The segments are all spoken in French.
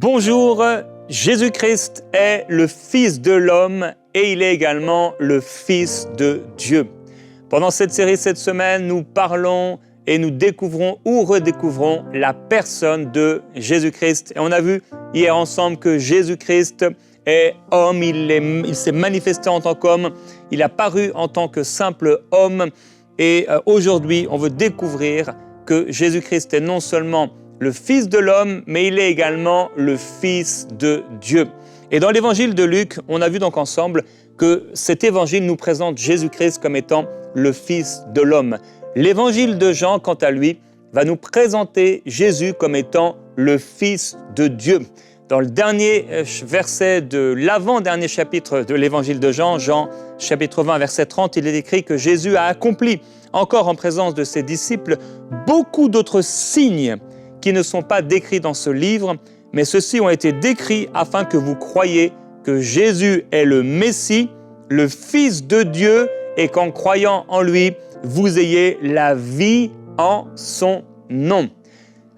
Bonjour, Jésus-Christ est le Fils de l'homme et il est également le Fils de Dieu. Pendant cette série cette semaine, nous parlons et nous découvrons ou redécouvrons la personne de Jésus-Christ. Et on a vu hier ensemble que Jésus-Christ est homme, il s'est manifesté en tant qu'homme, il a paru en tant que simple homme. Et aujourd'hui, on veut découvrir que Jésus-Christ est non seulement le Fils de l'homme, mais il est également le Fils de Dieu. Et dans l'évangile de Luc, on a vu donc ensemble que cet évangile nous présente Jésus-Christ comme étant le Fils de l'homme. L'évangile de Jean, quant à lui, va nous présenter Jésus comme étant le Fils de Dieu. Dans le dernier verset de l'avant-dernier chapitre de l'évangile de Jean, Jean chapitre 20, verset 30, il est écrit que Jésus a accompli, encore en présence de ses disciples, beaucoup d'autres signes qui ne sont pas décrits dans ce livre, mais ceux-ci ont été décrits afin que vous croyiez que Jésus est le Messie, le Fils de Dieu, et qu'en croyant en lui, vous ayez la vie en son nom.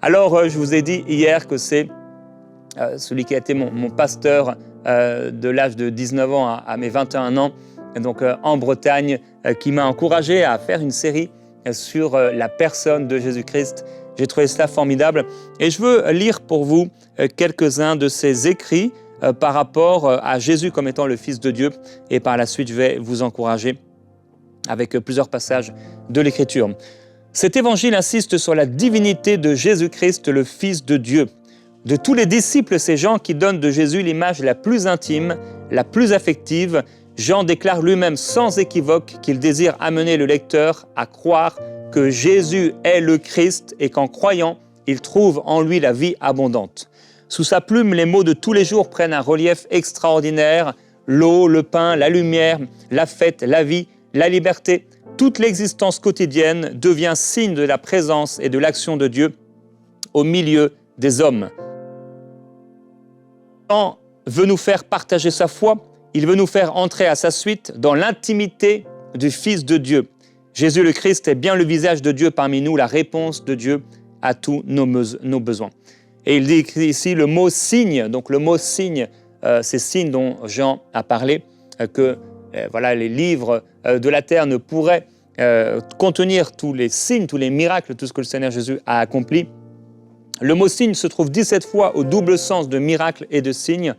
Alors, je vous ai dit hier que c'est celui qui a été mon pasteur de l'âge de 19 ans à mes 21 ans, donc en Bretagne, qui m'a encouragé à faire une série sur la personne de Jésus-Christ. J'ai trouvé cela formidable et je veux lire pour vous quelques-uns de ses écrits par rapport à Jésus comme étant le Fils de Dieu, et par la suite je vais vous encourager avec plusieurs passages de l'Écriture. Cet évangile insiste sur la divinité de Jésus-Christ, le Fils de Dieu. De tous les disciples, c'est Jean qui donne de Jésus l'image la plus intime, la plus affective. Jean déclare lui-même sans équivoque qu'il désire amener le lecteur à croire que Jésus est le Christ et qu'en croyant, il trouve en lui la vie abondante. Sous sa plume, les mots de tous les jours prennent un relief extraordinaire. L'eau, le pain, la lumière, la fête, la vie, la liberté. Toute l'existence quotidienne devient signe de la présence et de l'action de Dieu au milieu des hommes. Jean veut nous faire partager sa foi, il veut nous faire entrer à sa suite dans l'intimité du Fils de Dieu. Jésus le Christ est bien le visage de Dieu parmi nous, la réponse de Dieu à tous nos besoins. Et il dit ici le mot signe, donc le mot signe, c'est signe dont Jean a parlé, que les livres de la terre ne pourraient contenir tous les signes, tous les miracles, tout ce que le Seigneur Jésus a accompli. Le mot signe se trouve 17 fois au double sens de miracle et de signe.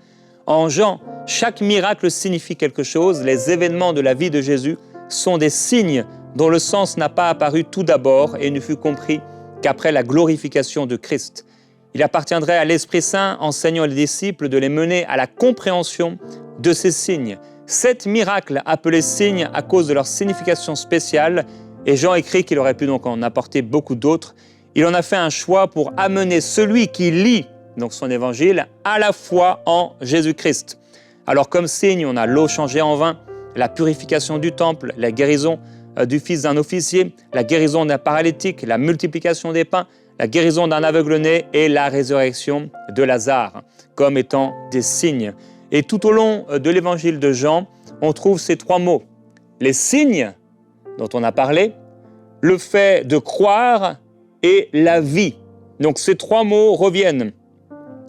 En Jean, chaque miracle signifie quelque chose. Les événements de la vie de Jésus sont des signes dont le sens n'a pas apparu tout d'abord et ne fut compris qu'après la glorification de Christ. Il appartiendrait à l'Esprit Saint, enseignant les disciples, de les mener à la compréhension de ces signes. 7 miracles appelés signes à cause de leur signification spéciale, et Jean écrit qu'il aurait pu donc en apporter beaucoup d'autres. Il en a fait un choix pour amener celui qui lit donc son évangile à la foi en Jésus-Christ. Alors comme signe, on a l'eau changée en vin, la purification du temple, la guérison du fils d'un officier, la guérison d'un paralytique, la multiplication des pains, la guérison d'un aveugle-né et la résurrection de Lazare, comme étant des signes. Et tout au long de l'évangile de Jean, on trouve ces 3 mots. Les signes dont on a parlé, le fait de croire et la vie. Donc ces 3 mots reviennent.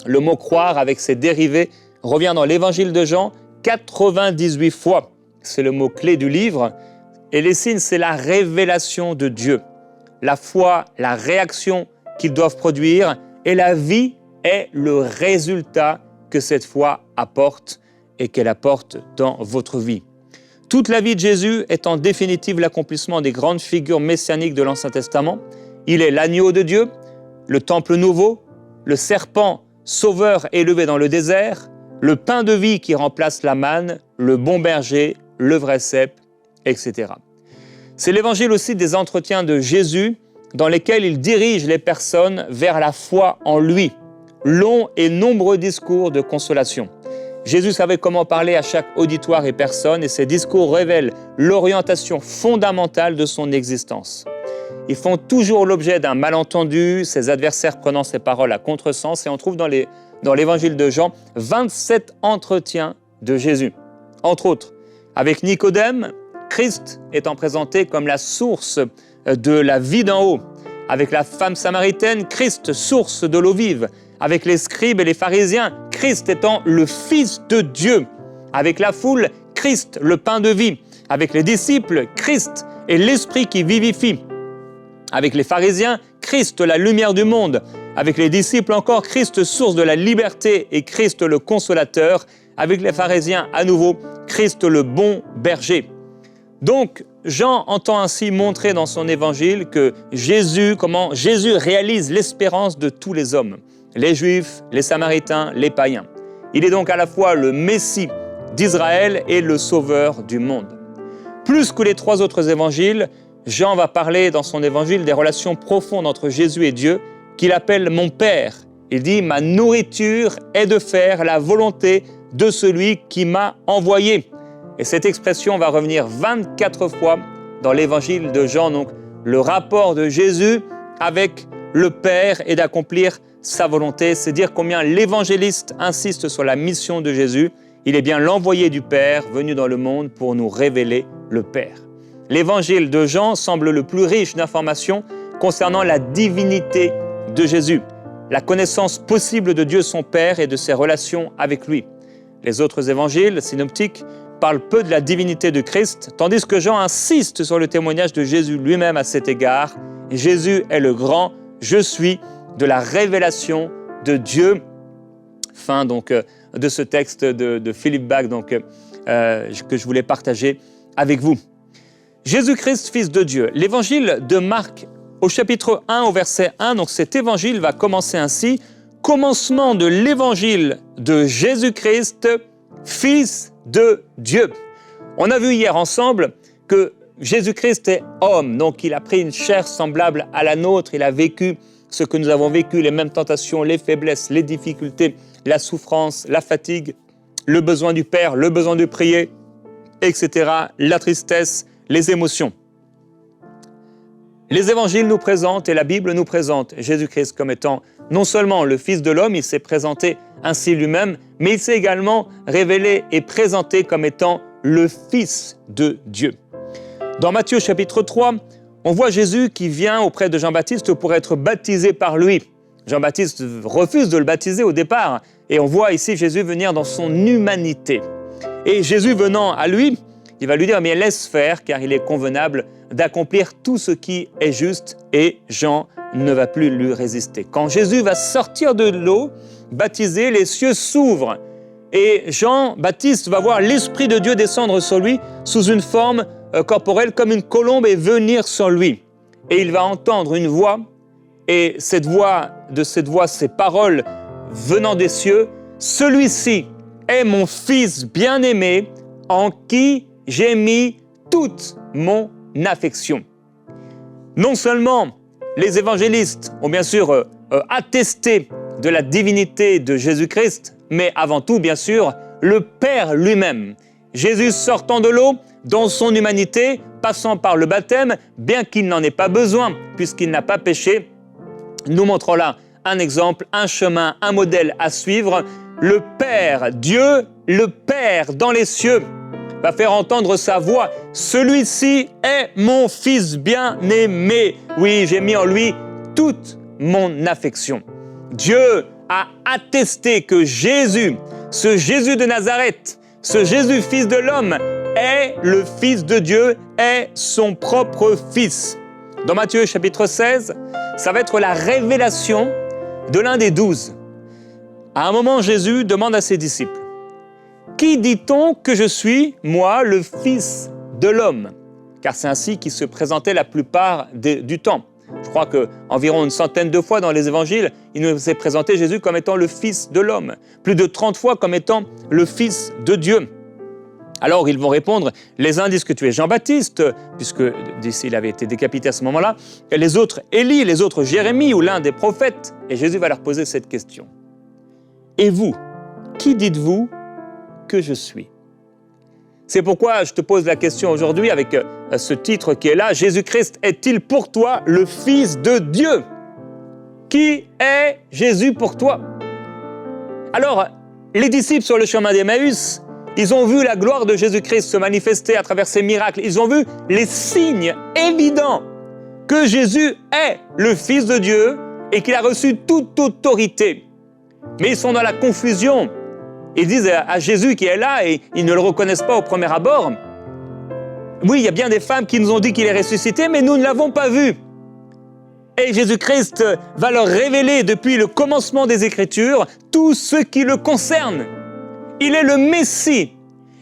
Le mot croire avec ses dérivés revient dans l'évangile de Jean 98 fois. C'est le mot clé du livre. Et les signes, c'est la révélation de Dieu. La foi, la réaction qu'ils doivent produire, et la vie est le résultat que cette foi apporte et qu'elle apporte dans votre vie. Toute la vie de Jésus est en définitive l'accomplissement des grandes figures messianiques de l'Ancien Testament. Il est l'agneau de Dieu, le temple nouveau, le serpent sauveur élevé dans le désert, le pain de vie qui remplace la manne, le bon berger, le vrai cep, etc. C'est l'évangile aussi des entretiens de Jésus dans lesquels il dirige les personnes vers la foi en lui. Longs et nombreux discours de consolation. Jésus savait comment parler à chaque auditoire et personne, et ces discours révèlent l'orientation fondamentale de son existence. Ils font toujours l'objet d'un malentendu, ses adversaires prenant ses paroles à contresens, et on trouve dans l'évangile de Jean 27 entretiens de Jésus. Entre autres, avec Nicodème, Christ étant présenté comme la source de la vie d'en haut. Avec la femme samaritaine, Christ, source de l'eau vive. avec les scribes et les pharisiens, Christ étant le Fils de Dieu. Avec la foule, Christ, le pain de vie. Avec les disciples, Christ est l'Esprit qui vivifie. Avec les pharisiens, Christ, la lumière du monde. Avec les disciples encore, Christ, source de la liberté et Christ, le consolateur. Avec les pharisiens, à nouveau, Christ, le bon berger. Donc, Jean entend ainsi montrer dans son évangile que comment Jésus réalise l'espérance de tous les hommes, les Juifs, les Samaritains, les païens. Il est donc à la fois le Messie d'Israël et le Sauveur du monde. Plus que les 3 autres évangiles, Jean va parler dans son évangile des relations profondes entre Jésus et Dieu, qu'il appelle « mon Père ». Il dit « ma nourriture est de faire la volonté de celui qui m'a envoyé ». Et cette expression va revenir 24 fois dans l'évangile de Jean, donc le rapport de Jésus avec le Père et d'accomplir sa volonté. C'est dire combien l'évangéliste insiste sur la mission de Jésus. Il est bien l'envoyé du Père venu dans le monde pour nous révéler le Père. L'évangile de Jean semble le plus riche d'informations concernant la divinité de Jésus, la connaissance possible de Dieu son Père et de ses relations avec lui. Les autres évangiles synoptiques parle peu de la divinité de Christ, tandis que Jean insiste sur le témoignage de Jésus lui-même à cet égard. Jésus est le grand « Je suis » de la révélation de Dieu. Fin donc de ce texte de Philippe Bach que je voulais partager avec vous. Jésus-Christ, Fils de Dieu. L'évangile de Marc au chapitre 1 au verset 1, donc cet évangile va commencer ainsi. Commencement de l'évangile de Jésus-Christ, Fils de Dieu. On a vu hier ensemble que Jésus-Christ est homme, donc il a pris une chair semblable à la nôtre, il a vécu ce que nous avons vécu, les mêmes tentations, les faiblesses, les difficultés, la souffrance, la fatigue, le besoin du Père, le besoin de prier, etc., la tristesse, les émotions. Les évangiles nous présentent et la Bible nous présente Jésus-Christ comme étant non seulement le Fils de l'homme, il s'est présenté ainsi lui-même, mais il s'est également révélé et présenté comme étant le Fils de Dieu. Dans Matthieu chapitre 3, on voit Jésus qui vient auprès de Jean-Baptiste pour être baptisé par lui. Jean-Baptiste refuse de le baptiser au départ et on voit ici Jésus venir dans son humanité. Et Jésus venant à lui, il va lui dire « mais laisse faire car il est convenable d'accomplir tout ce qui est juste » et Jean ne va plus lui résister. Quand Jésus va sortir de l'eau, baptisé, les cieux s'ouvrent et Jean-Baptiste va voir l'Esprit de Dieu descendre sur lui sous une forme corporelle comme une colombe et venir sur lui. Et il va entendre une voix et cette voix, ces paroles venant des cieux, « Celui-ci est mon Fils bien-aimé en qui j'ai mis toute mon affection. » Non seulement les évangélistes ont bien sûr attesté de la divinité de Jésus-Christ, mais avant tout, bien sûr, le Père lui-même. Jésus sortant de l'eau, dans son humanité, passant par le baptême, bien qu'il n'en ait pas besoin, puisqu'il n'a pas péché, nous montrons là un exemple, un chemin, un modèle à suivre. Le Père, Dieu, le Père dans les cieux, va faire entendre sa voix. « Celui-ci est mon Fils bien-aimé. Oui, j'ai mis en lui toute mon affection. » Dieu a attesté que Jésus, ce Jésus de Nazareth, ce Jésus Fils de l'homme, est le Fils de Dieu, est son propre Fils. Dans Matthieu chapitre 16, ça va être la révélation de l'un des 12. À un moment, Jésus demande à ses disciples, « Qui dit-on que je suis, moi, le Fils de l'homme ?» Car c'est ainsi qu'il se présentait la plupart du temps. Je crois qu'environ une centaine de fois dans les évangiles, il nous est présenté Jésus comme étant le Fils de l'homme. Plus de 30 fois comme étant le Fils de Dieu. Alors ils vont répondre, les uns disent que tu es Jean-Baptiste, puisque il avait été décapité à ce moment-là, et les autres Élie, les autres Jérémie ou l'un des prophètes. Et Jésus va leur poser cette question. « Et vous, qui dites-vous que je suis ?» C'est pourquoi je te pose la question aujourd'hui avec ce titre qui est là. Jésus-Christ est-il pour toi le Fils de Dieu? Qui est Jésus pour toi? Alors, les disciples sur le chemin d'Emmaüs, ils ont vu la gloire de Jésus-Christ se manifester à travers ses miracles. Ils ont vu les signes évidents que Jésus est le Fils de Dieu et qu'il a reçu toute autorité. mais ils sont dans la confusion. Ils disent à Jésus qui est là et ils ne le reconnaissent pas au premier abord. Oui, il y a bien des femmes qui nous ont dit qu'il est ressuscité, mais nous ne l'avons pas vu. Et Jésus-Christ va leur révéler depuis le commencement des Écritures tout ce qui le concerne. Il est le Messie,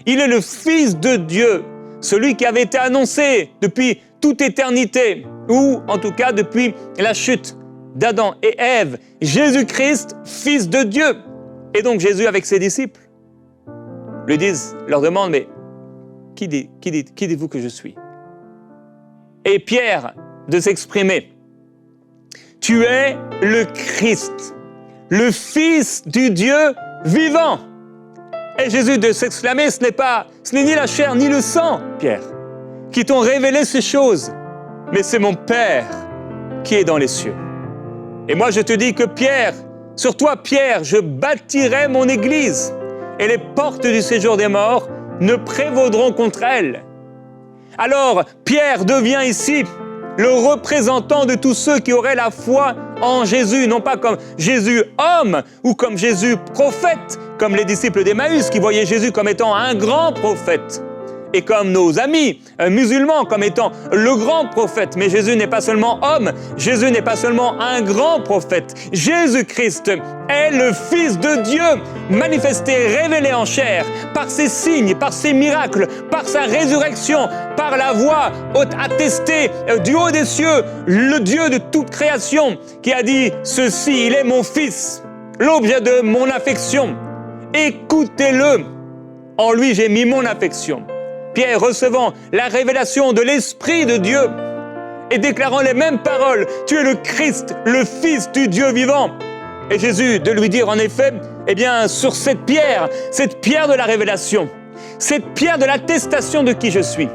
il est le Fils de Dieu, celui qui avait été annoncé depuis toute éternité, ou en tout cas depuis la chute d'Adam et Ève. Jésus-Christ, Fils de Dieu. Et donc Jésus avec ses disciples leur demande, mais qui dites-vous que je suis? Et Pierre de s'exprimer. Tu es le Christ, le Fils du Dieu vivant. Et Jésus de s'exclamer, ce n'est ni la chair ni le sang, Pierre, qui t'ont révélé ces choses, mais c'est mon Père qui est dans les cieux. Et moi je te dis que Pierre, sur toi Pierre, je bâtirai mon église, et les portes du séjour des morts ne prévaudront contre elle. Alors Pierre devient ici le représentant de tous ceux qui auraient la foi en Jésus, non pas comme Jésus homme ou comme Jésus prophète, comme les disciples d'Emmaüs qui voyaient Jésus comme étant un grand prophète, et comme nos amis musulmans comme étant le grand prophète. Mais Jésus n'est pas seulement homme, Jésus n'est pas seulement un grand prophète. Jésus-Christ est le Fils de Dieu, manifesté, révélé en chair, par ses signes, par ses miracles, par sa résurrection, par la voix attestée du haut des cieux, le Dieu de toute création, qui a dit « Ceci, il est mon Fils, l'objet de mon affection. Écoutez-le, en lui j'ai mis mon affection. » Pierre, recevant la révélation de l'Esprit de Dieu et déclarant les mêmes paroles, « Tu es le Christ, le Fils du Dieu vivant. » Et Jésus de lui dire en effet, eh bien, sur cette pierre de la révélation, cette pierre de l'attestation de qui je suis,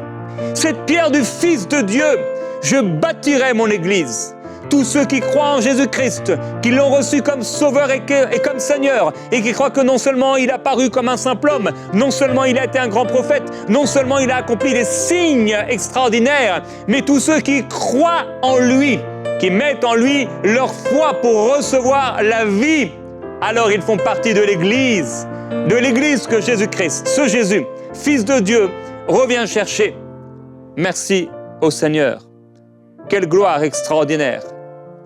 cette pierre du Fils de Dieu, je bâtirai mon Église. Tous ceux qui croient en Jésus-Christ, qui l'ont reçu comme Sauveur et comme Seigneur, et qui croient que non seulement il a paru comme un simple homme, non seulement il a été un grand prophète, non seulement il a accompli des signes extraordinaires, mais tous ceux qui croient en lui, qui mettent en lui leur foi pour recevoir la vie, alors ils font partie de l'Église que Jésus-Christ, ce Jésus, Fils de Dieu, revient chercher. Merci au Seigneur. Quelle gloire extraordinaire!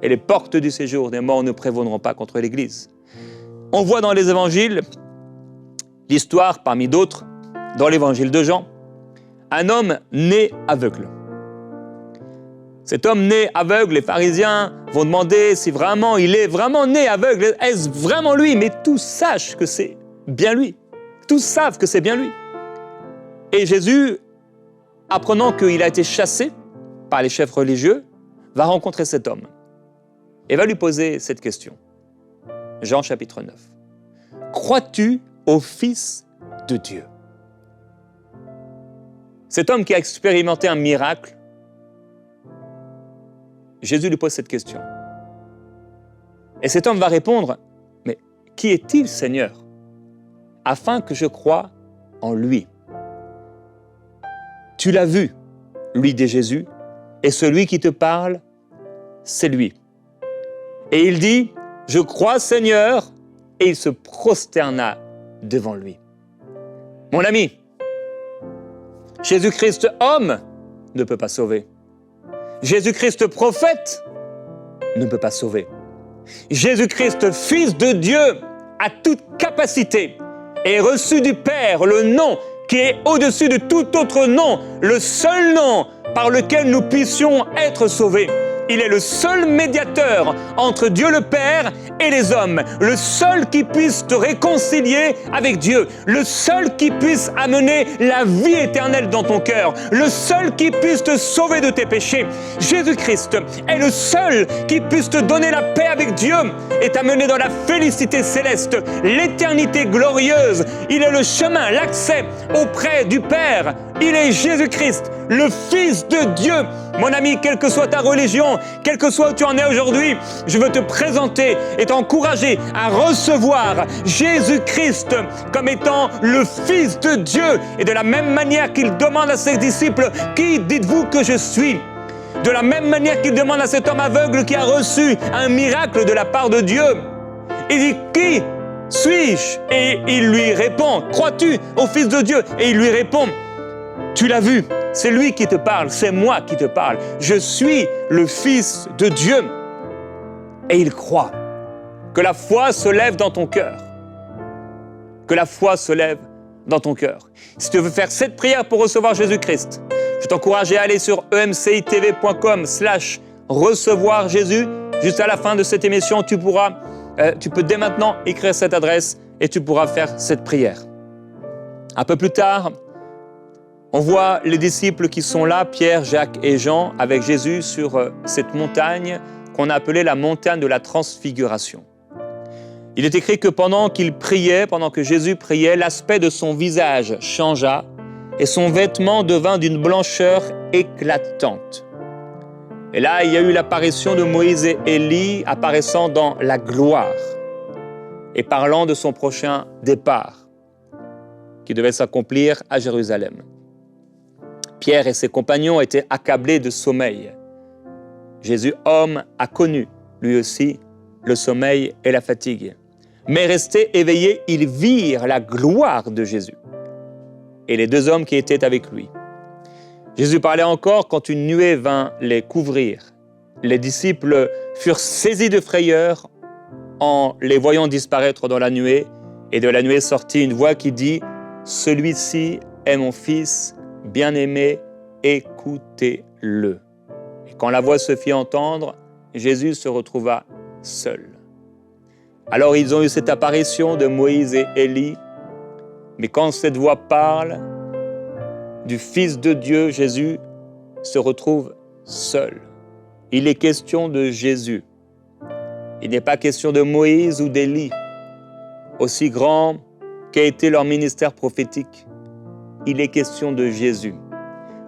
Et les portes du séjour des morts ne prévaudront pas contre l'Église. On voit dans les évangiles l'histoire, parmi d'autres, dans l'évangile de Jean, un homme né aveugle. Cet homme né aveugle, les pharisiens vont demander si vraiment il est vraiment né aveugle, est-ce vraiment lui? Mais tous sachent que c'est bien lui. Tous savent que c'est bien lui. Et Jésus, apprenant qu'il a été chassé par les chefs religieux, va rencontrer cet homme et va lui poser cette question. Jean chapitre 9. Crois-tu au Fils de Dieu? Cet homme qui a expérimenté un miracle, Jésus lui pose cette question. Et cet homme va répondre, mais qui est-il, Seigneur, afin que je croie en lui? Tu l'as vu, lui dit Jésus, et celui qui te parle, c'est lui. Et il dit, je crois Seigneur, et il se prosterna devant lui. Mon ami, Jésus-Christ homme ne peut pas sauver. Jésus-Christ prophète ne peut pas sauver. Jésus-Christ Fils de Dieu a toute capacité et reçu du Père le nom qui est au-dessus de tout autre nom, le seul nom par lequel nous puissions être sauvés. Il est le seul médiateur entre Dieu le Père et les hommes, le seul qui puisse te réconcilier avec Dieu, le seul qui puisse amener la vie éternelle dans ton cœur, le seul qui puisse te sauver de tes péchés. Jésus-Christ est le seul qui puisse te donner la paix avec Dieu et t'amener dans la félicité céleste, l'éternité glorieuse. Il est le chemin, l'accès auprès du Père. Il est Jésus-Christ, le Fils de Dieu. Mon ami, quelle que soit ta religion, quel que soit où tu en es aujourd'hui, je veux te présenter et t'encourager à recevoir Jésus-Christ comme étant le Fils de Dieu. Et de la même manière qu'il demande à ses disciples, « Qui dites-vous que je suis ?» De la même manière qu'il demande à cet homme aveugle qui a reçu un miracle de la part de Dieu, il dit, « Qui Suis-je? Et il lui répond, crois-tu au Fils de Dieu? Et il lui répond, tu l'as vu, c'est lui qui te parle, c'est moi qui te parle. Je suis le Fils de Dieu. Et il croit. Que la foi se lève dans ton cœur. Que la foi se lève dans ton cœur. Si tu veux faire cette prière pour recevoir Jésus-Christ, je t'encourage à aller sur emcitv.com/recevoir Jésus. Juste à la fin de cette émission, tu peux dès maintenant écrire cette adresse et tu pourras faire cette prière. Un peu plus tard, on voit les disciples qui sont là, Pierre, Jacques et Jean, avec Jésus sur cette montagne qu'on a appelée la montagne de la transfiguration. Il est écrit que pendant que Jésus priait, l'aspect de son visage changea et son vêtement devint d'une blancheur éclatante. Et là, il y a eu l'apparition de Moïse et Élie apparaissant dans la gloire et parlant de son prochain départ qui devait s'accomplir à Jérusalem. Pierre et ses compagnons étaient accablés de sommeil. Jésus, homme, a connu, lui aussi, le sommeil et la fatigue. Mais restés éveillés, ils virent la gloire de Jésus et les deux hommes qui étaient avec lui. Jésus parlait encore quand une nuée vint les couvrir. Les disciples furent saisis de frayeur en les voyant disparaître dans la nuée, et de la nuée sortit une voix qui dit « Celui-ci est mon Fils bien-aimé, écoutez-le ». Et quand la voix se fit entendre, Jésus se retrouva seul. Alors ils ont eu cette apparition de Moïse et Élie, mais quand cette voix parle du Fils de Dieu, Jésus se retrouve seul. Il est question de Jésus. Il n'est pas question de Moïse ou d'Élie, aussi grand qu'a été leur ministère prophétique. Il est question de Jésus.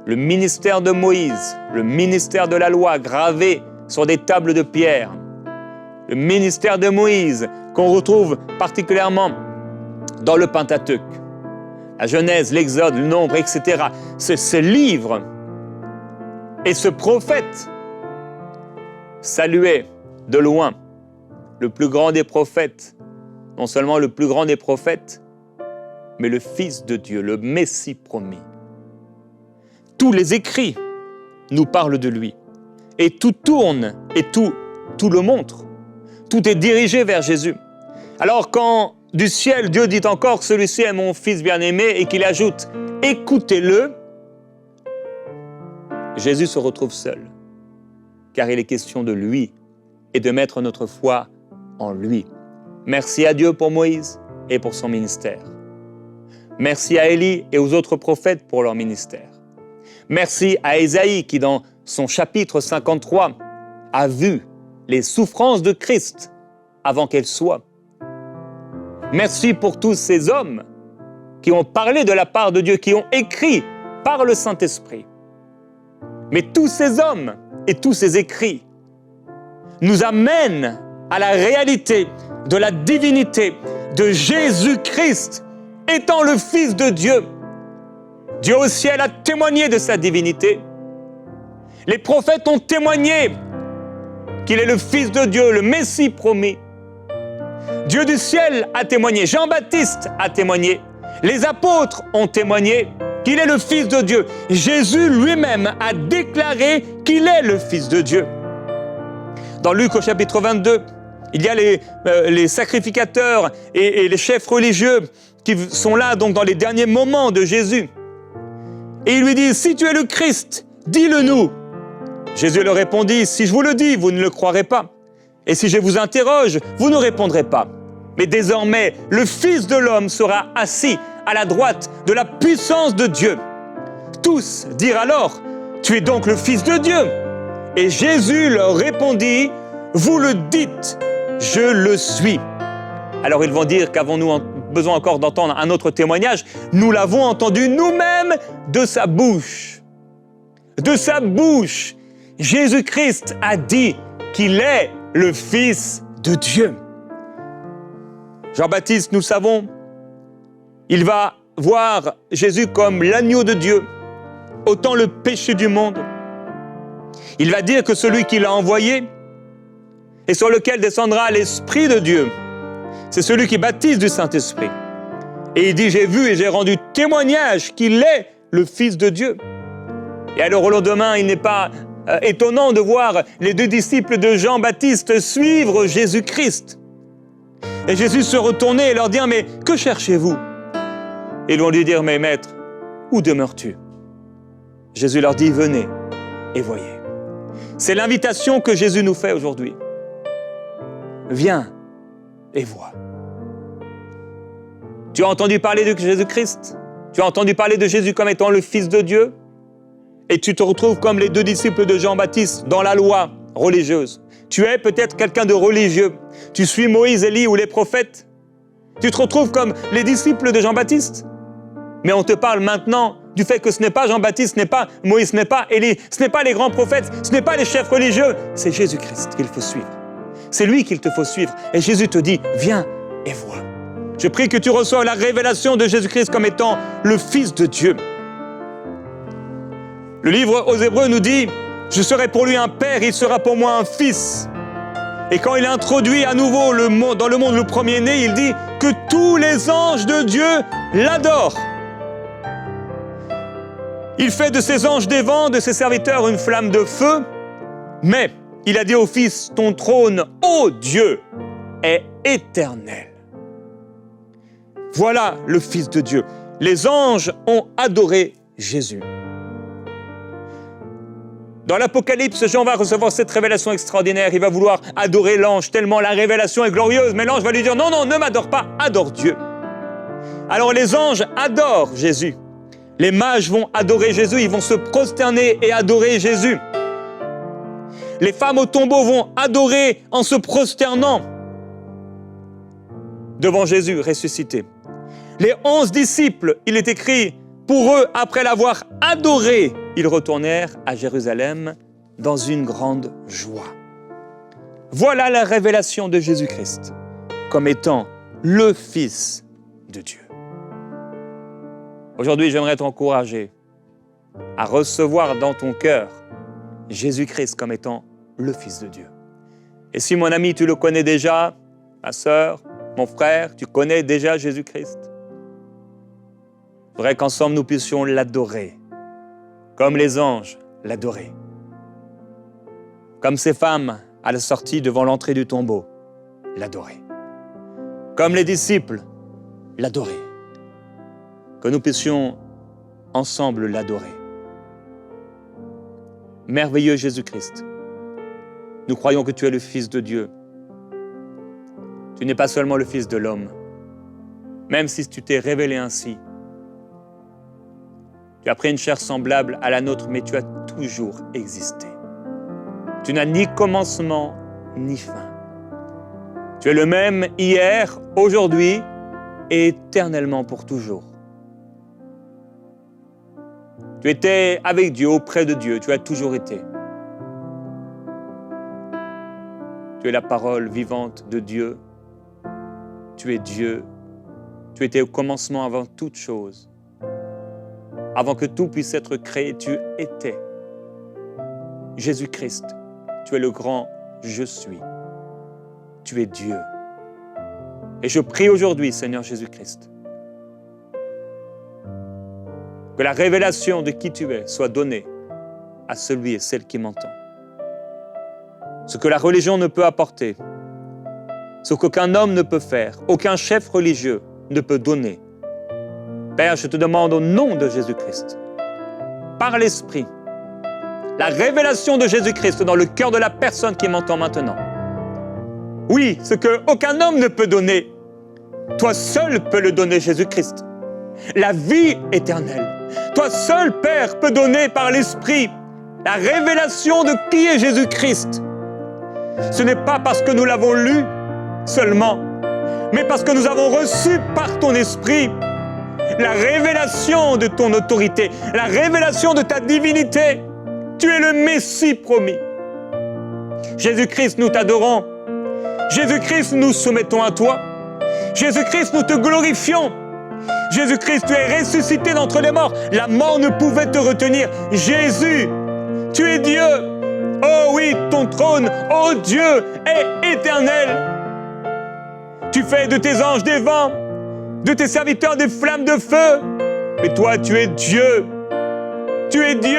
Le ministère de Moïse, le ministère de la loi gravé sur des tables de pierre, le ministère de Moïse qu'on retrouve particulièrement dans le Pentateuque, la Genèse, l'Exode, le Nombre, etc. Ce livre et ce prophète saluait de loin le plus grand des prophètes, non seulement le plus grand des prophètes, mais le Fils de Dieu, le Messie promis. Tous les écrits nous parlent de lui. Et tout tourne et tout le montre. Tout est dirigé vers Jésus. Alors quand du ciel, Dieu dit encore « Celui-ci est mon Fils bien-aimé » et qu'il ajoute « Écoutez-le », Jésus se retrouve seul, car il est question de lui et de mettre notre foi en lui. Merci à Dieu pour Moïse et pour son ministère. Merci à Élie et aux autres prophètes pour leur ministère. Merci à Ésaïe qui, dans son chapitre 53, a vu les souffrances de Christ avant qu'elles soient. Merci pour tous ces hommes qui ont parlé de la part de Dieu, qui ont écrit par le Saint-Esprit. Mais tous ces hommes et tous ces écrits nous amènent à la réalité de la divinité de Jésus-Christ étant le Fils de Dieu. Dieu au ciel a témoigné de sa divinité. Les prophètes ont témoigné qu'il est le Fils de Dieu, le Messie promis. Dieu du ciel a témoigné, Jean-Baptiste a témoigné, les apôtres ont témoigné qu'il est le Fils de Dieu. Jésus lui-même a déclaré qu'il est le Fils de Dieu. Dans Luc au chapitre 22, il y a les sacrificateurs et les chefs religieux qui sont là donc dans les derniers moments de Jésus. Et ils lui disent « Si tu es le Christ, dis-le nous ». Jésus leur répondit « Si je vous le dis, vous ne le croirez pas. Et si je vous interroge, vous ne répondrez pas. Mais désormais, le Fils de l'homme sera assis à la droite de la puissance de Dieu. » Tous dirent alors « Tu es donc le Fils de Dieu ?» Et Jésus leur répondit « Vous le dites, je le suis. » Alors ils vont dire qu'avons-nous besoin encore d'entendre un autre témoignage? Nous l'avons entendu nous-mêmes de sa bouche. De sa bouche, Jésus-Christ a dit qu'il est le Fils de Dieu. Jean-Baptiste, nous savons, il va voir Jésus comme l'agneau de Dieu, ôtant le péché du monde. Il va dire que celui qui l'a envoyé et sur lequel descendra l'Esprit de Dieu, c'est celui qui baptise du Saint-Esprit. Et il dit, j'ai vu et j'ai rendu témoignage qu'il est le Fils de Dieu. Et alors au lendemain, il n'est pas étonnant de voir les 2 disciples de Jean-Baptiste suivre Jésus-Christ. Et Jésus se retournait et leur dire, mais que cherchez-vous? Et ils vont lui dire, mais maître, où demeures-tu? Jésus leur dit, venez et voyez. C'est l'invitation que Jésus nous fait aujourd'hui. Viens et vois. Tu as entendu parler de Jésus-Christ? Tu as entendu parler de Jésus comme étant le Fils de Dieu? Et tu te retrouves comme les 2 disciples de Jean-Baptiste dans la loi religieuse. Tu es peut-être quelqu'un de religieux. Tu suis Moïse, Élie ou les prophètes. Tu te retrouves comme les disciples de Jean-Baptiste. Mais on te parle maintenant du fait que ce n'est pas Jean-Baptiste, ce n'est pas Moïse, ce n'est pas Élie, ce n'est pas les grands prophètes, ce n'est pas les chefs religieux. C'est Jésus-Christ qu'il faut suivre. C'est lui qu'il te faut suivre. Et Jésus te dit, viens et vois. Je prie que tu reçoives la révélation de Jésus-Christ comme étant le Fils de Dieu. Le livre aux Hébreux nous dit, je serai pour lui un père, il sera pour moi un fils. Et quand il introduit à nouveau dans le monde le premier-né, il dit que tous les anges de Dieu l'adorent. Il fait de ses anges des vents, de ses serviteurs une flamme de feu, mais il a dit au Fils, ton trône, ô Dieu, est éternel. Voilà le Fils de Dieu. Les anges ont adoré Jésus. Dans l'Apocalypse, Jean va recevoir cette révélation extraordinaire. Il va vouloir adorer l'ange tellement la révélation est glorieuse. Mais l'ange va lui dire, non, non, ne m'adore pas, adore Dieu. Alors les anges adorent Jésus. Les mages vont adorer Jésus, ils vont se prosterner et adorer Jésus. Les femmes au tombeau vont adorer en se prosternant devant Jésus ressuscité. Les 11 disciples, il est écrit, pour eux, après l'avoir adoré, ils retournèrent à Jérusalem dans une grande joie. Voilà la révélation de Jésus-Christ comme étant le Fils de Dieu. Aujourd'hui, j'aimerais t'encourager à recevoir dans ton cœur Jésus-Christ comme étant le Fils de Dieu. Et si, mon ami, tu le connais déjà, ma sœur, mon frère, tu connais déjà Jésus-Christ, il faudrait qu'ensemble nous puissions l'adorer, comme les anges l'adoraient. Comme ces femmes à la sortie devant l'entrée du tombeau l'adoraient. Comme les disciples l'adoraient. Que nous puissions ensemble l'adorer. Merveilleux Jésus-Christ, nous croyons que tu es le Fils de Dieu. Tu n'es pas seulement le Fils de l'homme, même si tu t'es révélé ainsi. Tu as pris une chair semblable à la nôtre, mais tu as toujours existé. Tu n'as ni commencement, ni fin. Tu es le même hier, aujourd'hui et éternellement pour toujours. Tu étais avec Dieu, auprès de Dieu, tu as toujours été. Tu es la parole vivante de Dieu. Tu es Dieu. Tu étais au commencement avant toute chose. Avant que tout puisse être créé, tu étais. Jésus-Christ, tu es le grand Je suis. Tu es Dieu. Et je prie aujourd'hui, Seigneur Jésus-Christ, que la révélation de qui tu es soit donnée à celui et celle qui m'entend. Ce que la religion ne peut apporter, ce qu'aucun homme ne peut faire, aucun chef religieux ne peut donner. Père, je te demande au nom de Jésus-Christ, par l'Esprit, la révélation de Jésus-Christ dans le cœur de la personne qui m'entend maintenant. Oui, ce qu'aucun homme ne peut donner, toi seul peux le donner, Jésus-Christ. La vie éternelle. Toi seul, Père, peux donner par l'Esprit la révélation de qui est Jésus-Christ. Ce n'est pas parce que nous l'avons lu seulement, mais parce que nous avons reçu par ton Esprit la révélation de ton autorité, la révélation de ta divinité. Tu es le Messie promis. Jésus-Christ, nous t'adorons. Jésus-Christ, nous soumettons à toi. Jésus-Christ, nous te glorifions. Jésus-Christ, tu es ressuscité d'entre les morts. La mort ne pouvait te retenir. Jésus, tu es Dieu. Oh oui, ton trône, oh Dieu, est éternel. Tu fais de tes anges des vents, de tes serviteurs des flammes de feu. Mais toi, tu es Dieu. Tu es Dieu.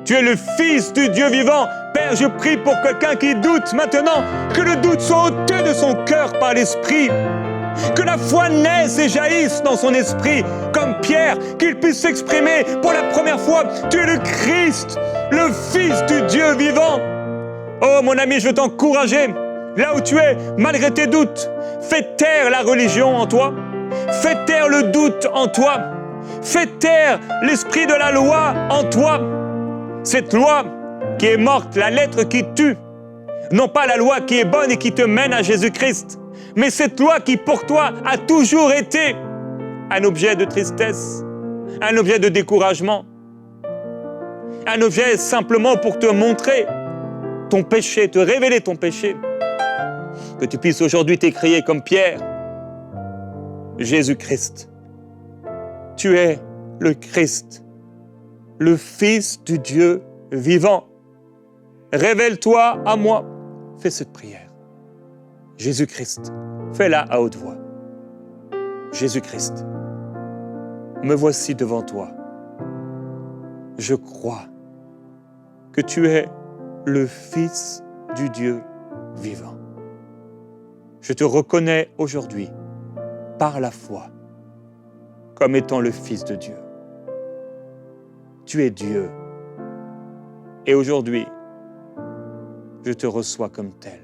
Tu es le Fils du Dieu vivant. Père, je prie pour quelqu'un qui doute maintenant, que le doute soit ôté de son cœur par l'Esprit. Que la foi naisse et jaillisse dans son esprit, comme Pierre, qu'il puisse s'exprimer pour la première fois. Tu es le Christ, le Fils du Dieu vivant. Oh mon ami, je veux t'encourager. Là où tu es, malgré tes doutes, fais taire la religion en toi. Fais taire le doute en toi. Fais taire l'esprit de la loi en toi. Cette loi qui est morte, la lettre qui tue. Non pas la loi qui est bonne et qui te mène à Jésus-Christ, mais cette loi qui pour toi a toujours été un objet de tristesse, un objet de découragement, un objet simplement pour te montrer ton péché, te révéler ton péché. Que tu puisses aujourd'hui t'écrier comme Pierre, Jésus-Christ, tu es le Christ, le Fils du Dieu vivant. Révèle-toi à moi. Fais cette prière. Jésus-Christ, fais-la à haute voix. Jésus-Christ, me voici devant toi. Je crois que tu es le Fils du Dieu vivant. Je te reconnais aujourd'hui, par la foi, comme étant le Fils de Dieu. Tu es Dieu. Et aujourd'hui, je te reçois comme tel.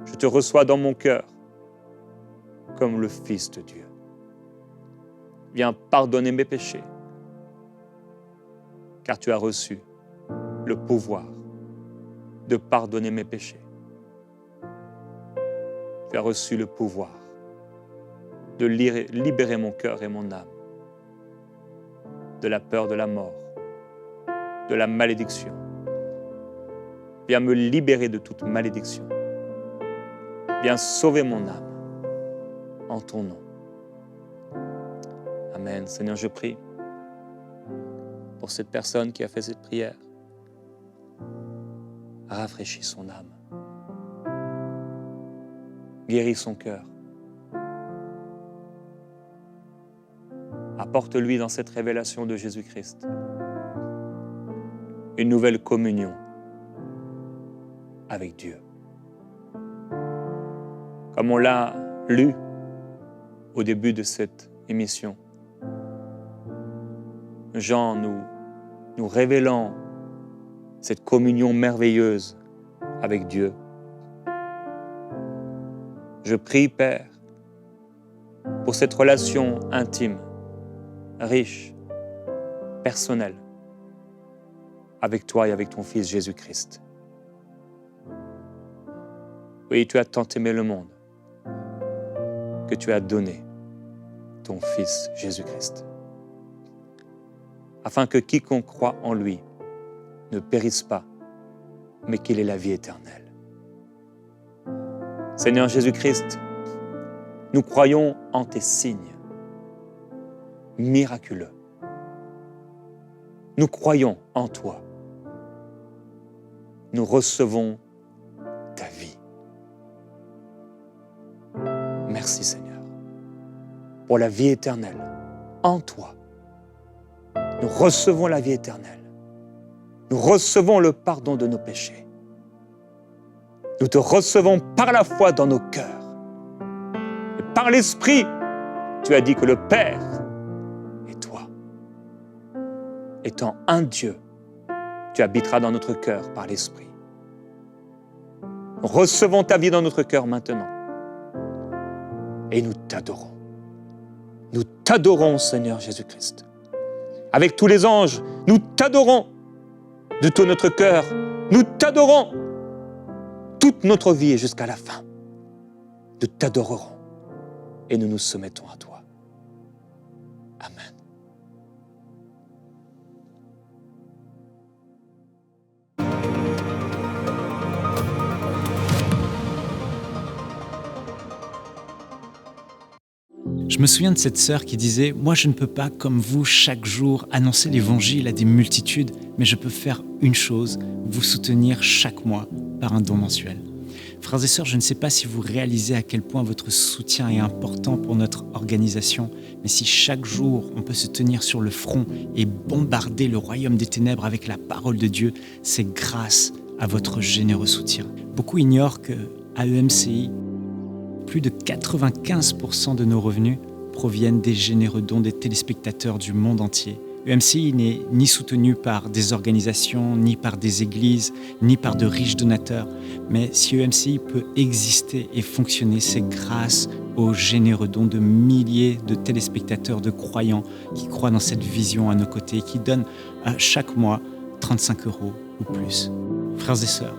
Je te reçois dans mon cœur comme le Fils de Dieu. Viens pardonner mes péchés, car tu as reçu le pouvoir de pardonner mes péchés. Tu as reçu le pouvoir de libérer mon cœur et mon âme de la peur de la mort, de la malédiction. Viens me libérer de toute malédiction. Viens sauver mon âme en ton nom. Amen. Seigneur, je prie pour cette personne qui a fait cette prière. Rafraîchis son âme. Guéris son cœur. Apporte-lui dans cette révélation de Jésus-Christ une nouvelle communion avec Dieu. Comme on l'a lu au début de cette émission, Jean nous révélant cette communion merveilleuse avec Dieu. Je prie, Père, pour cette relation intime, riche, personnelle, avec toi et avec ton Fils Jésus-Christ. Oui, tu as tant aimé le monde que tu as donné ton Fils Jésus-Christ, afin que quiconque croit en lui ne périsse pas, mais qu'il ait la vie éternelle. Seigneur Jésus-Christ, nous croyons en tes signes miraculeux. Nous croyons en toi. Nous recevons ta vie. Merci Seigneur pour la vie éternelle en toi. Nous recevons la vie éternelle. Nous recevons le pardon de nos péchés. Nous te recevons par la foi dans nos cœurs. Et par l'Esprit, tu as dit que le Père et toi, étant un Dieu, tu habiteras dans notre cœur par l'Esprit. Recevons ta vie dans notre cœur maintenant. Et nous t'adorons. Nous t'adorons, Seigneur Jésus-Christ. Avec tous les anges, nous t'adorons. De tout notre cœur, nous t'adorons. Toute notre vie et jusqu'à la fin, nous t'adorerons et nous nous soumettons à toi. Amen. Je me souviens de cette sœur qui disait « Moi, je ne peux pas, comme vous, chaque jour, annoncer l'évangile à des multitudes, mais je peux faire une chose, vous soutenir chaque mois par un don mensuel. » Frères et sœurs, je ne sais pas si vous réalisez à quel point votre soutien est important pour notre organisation, mais si chaque jour on peut se tenir sur le front et bombarder le royaume des ténèbres avec la parole de Dieu, c'est grâce à votre généreux soutien. Beaucoup ignorent qu'à EMCI, plus de 95% de nos revenus proviennent des généreux dons des téléspectateurs du monde entier. EMCI n'est ni soutenu par des organisations, ni par des églises, ni par de riches donateurs. Mais si EMCI peut exister et fonctionner, c'est grâce aux généreux dons de milliers de téléspectateurs, de croyants qui croient dans cette vision à nos côtés et qui donnent chaque mois 35 € ou plus. Frères et sœurs,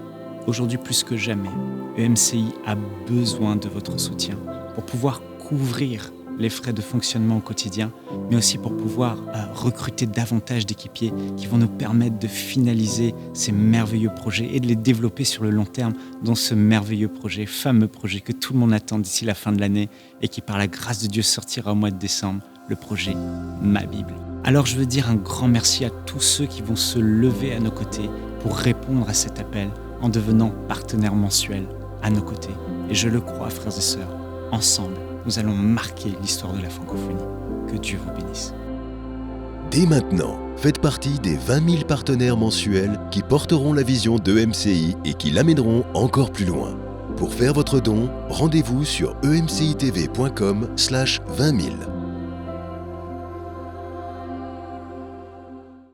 aujourd'hui plus que jamais, EMCI a besoin de votre soutien pour pouvoir couvrir les frais de fonctionnement au quotidien, mais aussi pour pouvoir recruter davantage d'équipiers qui vont nous permettre de finaliser ces merveilleux projets et de les développer sur le long terme, dont ce merveilleux projet, fameux projet que tout le monde attend d'ici la fin de l'année et qui par la grâce de Dieu sortira au mois de décembre, le projet Ma Bible. Alors je veux dire un grand merci à tous ceux qui vont se lever à nos côtés pour répondre à cet appel en devenant partenaires mensuels à nos côtés. Et je le crois, frères et sœurs, ensemble, nous allons marquer l'histoire de la francophonie. Que Dieu vous bénisse. Dès maintenant, faites partie des 20 000 partenaires mensuels qui porteront la vision d'EMCI et qui l'amèneront encore plus loin. Pour faire votre don, rendez-vous sur emcitv.com/20 000.